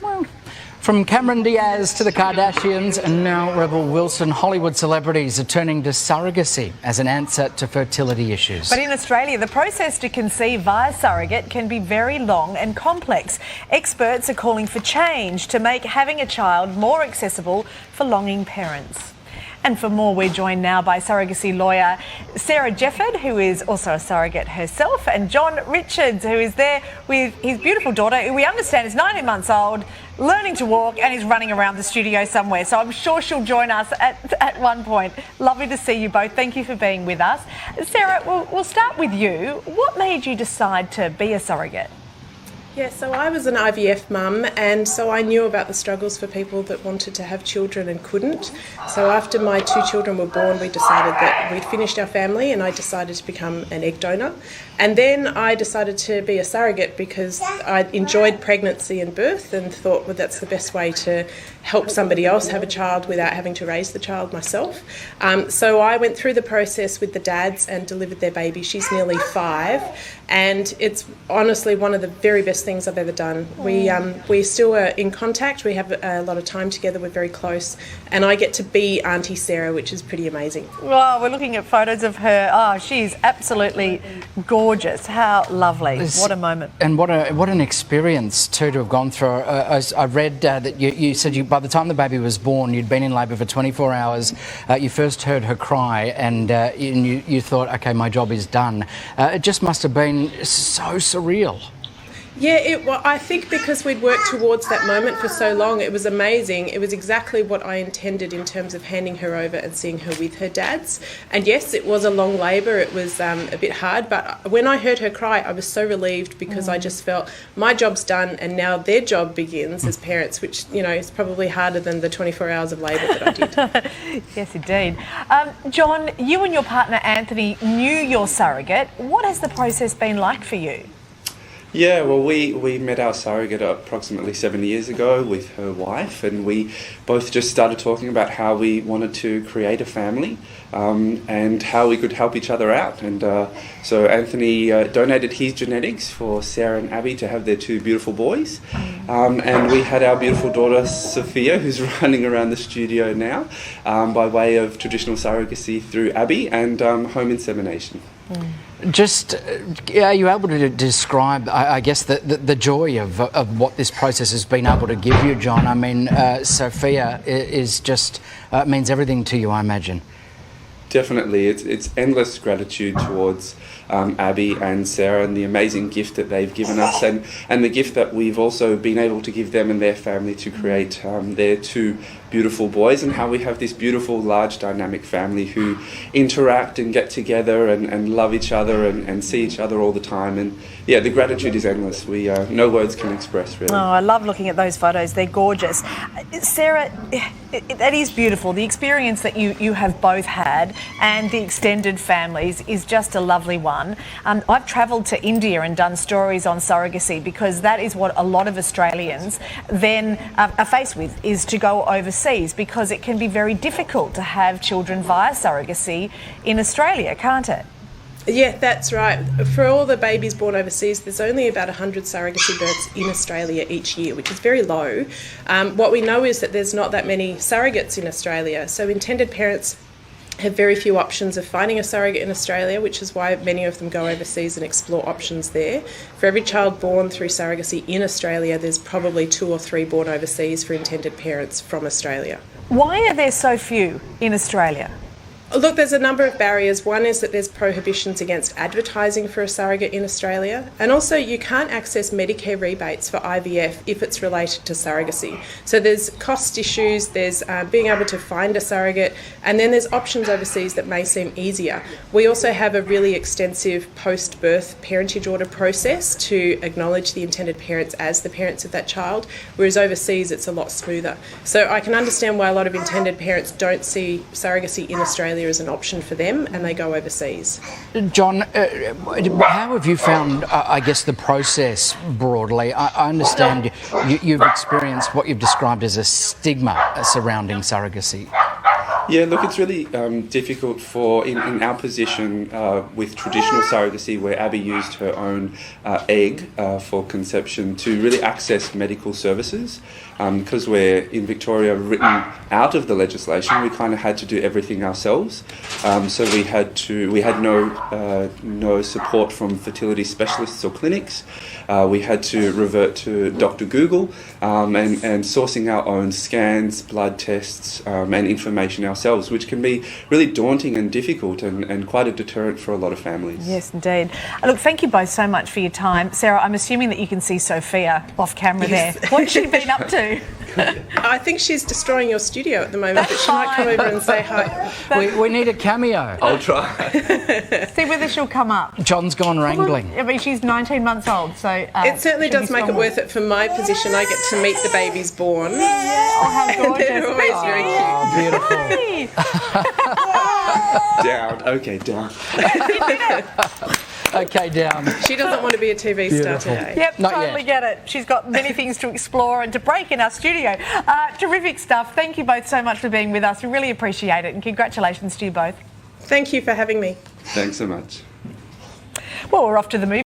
Well, from Cameron Diaz to the Kardashians and now Rebel Wilson, Hollywood celebrities are turning to surrogacy as an answer to fertility issues. But in Australia, the process to conceive via surrogate can be very long and complex. Experts are calling for change to make having a child more accessible for longing parents. And for more, we're joined now by surrogacy lawyer Sarah Jefford, who is also a surrogate herself, and John Richards, who is there with his beautiful daughter, who we understand is 19 months old, learning to walk, and is running around the studio somewhere. So I'm sure she'll join us at one point. Lovely to see you both. Thank you for being with us. Sarah, we'll start with you. What made you decide to be a surrogate? Yeah, so I was an IVF mum, and so I knew about the struggles for people that wanted to have children and couldn't. So after my two children were born, we decided that we'd finished our family, and I decided to become an egg donor. And then I decided to be a surrogate because I enjoyed pregnancy and birth and thought, well, that's the best way to help somebody else have a child without having to raise the child myself. So I went through the process with the dads and delivered their baby. She's nearly 5, and it's honestly one of the very best things I've ever done. We still are in contact. We have a lot of time together. We're very close, and I get to be Auntie Sarah, which is pretty amazing. Well, we're looking at photos of her. Oh, she's absolutely gorgeous. How lovely. What a moment. And what an experience too to have gone through. I read that you said by the time the baby was born, you'd been in labour for 24 hours. You first heard her cry, and you thought, okay, my job is done. It just must have been so surreal. Yeah, I think because we'd worked towards that moment for so long, it was amazing. It was exactly what I intended in terms of handing her over and seeing her with her dads. And yes, it was a long labour. It was a bit hard. But when I heard her cry, I was so relieved because I just felt my job's done and now their job begins as parents, which, you know, is probably harder than the 24 hours of labour that I did. Yes, indeed. John, you and your partner Anthony knew your surrogate. What has the process been like for you? Yeah, well, we met our surrogate approximately 7 years ago with her wife, and we both just started talking about how we wanted to create a family and how we could help each other out. And so Anthony donated his genetics for Sarah and Abby to have their 2 beautiful boys. And we had our beautiful daughter, Sofia, who's running around the studio now by way of traditional surrogacy through Abby and home insemination. Just, are you able to describe, I guess, the joy of what this process has been able to give you, John? I mean, Sofia is just, means everything to you, I imagine. Definitely. It's endless gratitude towards Abby and Sarah and the amazing gift that they've given us and the gift that we've also been able to give them and their family to create their 2 beautiful boys, and how we have this beautiful, large, dynamic family who interact and get together and love each other and see each other all the time. And yeah, the gratitude is endless. We no words can express, really. Oh, I love looking at those photos. They're gorgeous. Sarah, that is beautiful. The experience that you have both had and the extended families is just a lovely one. I've travelled to India and done stories on surrogacy because that is what a lot of Australians then are faced with, is to go overseas, because it can be very difficult to have children via surrogacy in Australia, can't it? Yeah, that's right. For all the babies born overseas, there's only about 100 surrogacy births in Australia each year, which is very low. What we know is that there's not that many surrogates in Australia, so intended parents have very few options of finding a surrogate in Australia, which is why many of them go overseas and explore options there. For every child born through surrogacy in Australia, there's probably 2 or 3 born overseas for intended parents from Australia. Why are there so few in Australia? Look, there's a number of barriers. One is that there's prohibitions against advertising for a surrogate in Australia, and also you can't access Medicare rebates for IVF if it's related to surrogacy. So there's cost issues, there's being able to find a surrogate, and then there's options overseas that may seem easier. We also have a really extensive post-birth parentage order process to acknowledge the intended parents as the parents of that child, whereas overseas it's a lot smoother. So I can understand why a lot of intended parents don't see surrogacy in Australia as an option for them, and they go overseas. John, how have you found, I guess, the process broadly? I understand you've experienced what you've described as a stigma surrounding surrogacy. Yeah, look, it's really difficult in our position with traditional surrogacy, where Abby used her own egg for conception, to really access medical services. Because we're in Victoria written out of the legislation, we kind of had to do everything ourselves. So we had no support from fertility specialists or clinics. We had to revert to Dr. Google and sourcing our own scans, blood tests, and information ourselves, which can be really daunting and difficult and quite a deterrent for a lot of families. Yes, indeed. Look, thank you both so much for your time. Sarah, I'm assuming that you can see Sophia off camera there. What's she been up to? I think she's destroying your studio at the moment, but she might come over and say hi. We need a cameo. I'll try. See whether she'll come up. John's gone wrangling. I mean, she's 19 months old, so... It certainly does make it worth it for my position. I get to meet the babies born. Oh, how gorgeous. They're always very cute. Beautiful. Down. Okay, down. Okay, down. She doesn't want to be a TV star today. Yep, Not totally yet. get it. She's got many things to explore and to break in our studio. Terrific stuff. Thank you both so much for being with us. We really appreciate it, and congratulations to you both. Thank you for having me. Thanks so much. Well, we're off to the movie.